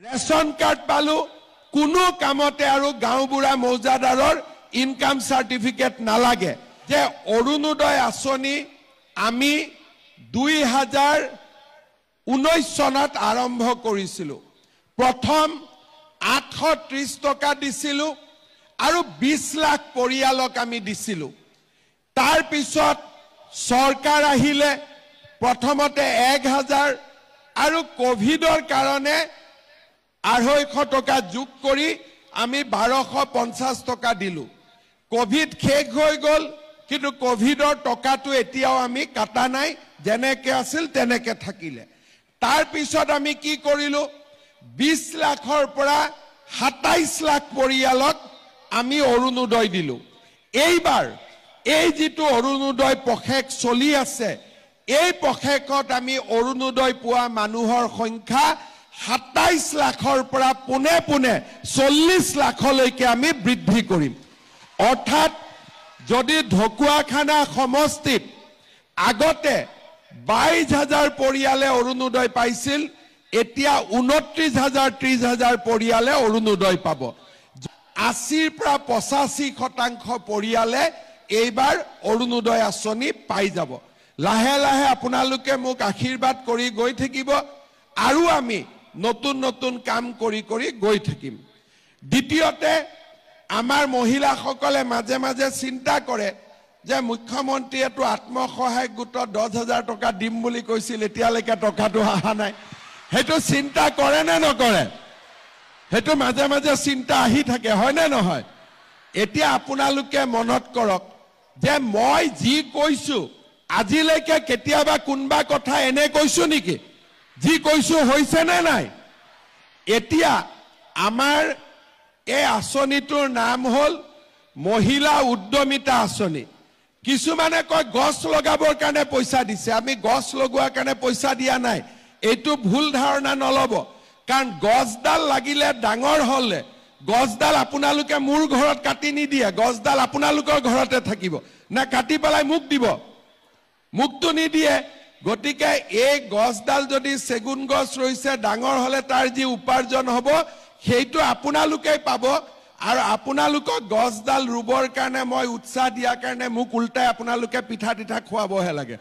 ration card পালো কোনো কামতে আৰু গাঁওবুঢ়া মৌজাদাৰৰ ইনকাম সাৰ্টিফিকেট নালাগে যে অৰুণোদয় আঁচনি আমি 2019 চনত আৰম্ভ কৰিছিলো প্ৰথম 830 টকা দিছিলো আৰু 20 লাখ পৰিয়ালক আমি দিছিলো তাৰ পিছত সৰকাৰ আহিলে প্ৰথমতে 1000 আৰু কোভিডৰ কাৰণে 250 টকা যোগ কৰি আমি 1250 টকা দিলু কোভিড শেষ হৈ গল কিন্তু কোভিডৰ টকাটো এতিয়াও আমি কাটা নাই যেনেকে আছিল তেনেকে থাকিলে তাৰ পিছত আমি কি কৰিলো 20 লাখৰ পৰা 27 লাখ পৰিয়ালক আমি অৰুণোদয় দিলু এইবাৰ এই যেটো অৰুণোদয় পখেক চলি আছে এই পখেকত আমি অৰুণোদয় পোৱা মানুহৰ সংখ্যা 27 লাখৰ পৰা পুনে পুনে 40 লাখলৈকে আমি বৃদ্ধি কৰিম অৰ্থাৎ যদি ঢকুৱাখানা সমষ্টিত আগতে 22000 পৰিয়ালে অৰুণোদয় পাইছিল এতিয়া 29000 30000 পৰিয়ালে অৰুণোদয় পাব 80 পৰা 85% পৰিয়ালে এইবাৰ অৰুণোদয় আঁচনি পাই যাব লাহে লাহে আপোনালোকে মোক আশীৰ্বাদ কৰি গৈ থাকিব আৰু আমি নতুন নতুন কাম কৰি কৰি গৈ থাকিম দ্বিতীয়তে আমাৰ মহিলাসকলে মাজে মাজে চিন্তা কৰে যে মুখ্যমন্ত্ৰীয়েটো আত্মসহায়ক গোটত 10000 টকা দিম বুলি কৈছিল এতিয়ালৈকে টকাটো আহা নাই হেতু চিন্তা কৰে নে নকৰে হেতু মাজে মাজে চিন্তা আহি থাকে হয় নে নহয় এতিয়া আপোনালোকে মনত কৰক যে মই যি কৈছো আজিলৈকে কেতিয়াবা কোনবা কথা এনে কৈছো নেকি যি কৈছো হৈছে নে নাই এতিয়া আমাৰ এই আঁচনিটোৰ নাম হল মহিলা উদ্যমিতা আঁচনি কিছুমানে কয় গছ লগাবৰ কাৰণে পইচা দিছে আমি গছ লগোৱাৰ কাৰণে পইচা দিয়া নাই এইটো ভুল ধাৰণা নলব কাৰণ গছডাল লাগিলে ডাঙৰ হলে গছডাল আপোনালোকে মোৰ ঘৰত কাটি নিদিয়ে গছডাল আপোনালোকৰ ঘৰতে থাকিব না কাটি পেলাই মোক দিব মুক্ত নিদিয়ে গতিকে এই গছডাল যদি সেগুন গছ ৰৈছে ডাঙৰ হলে তাৰ যি উপাৰ্জন হ'ব সেইটো আপোনালোকে পাব আৰু আপোনালোকক গছডাল ৰুবৰ কাৰণে মই উৎসাহ দিয়াৰ কাৰণে মোক উল্টাই আপোনালোকে পিঠা তিঠা খোৱাবহে লাগে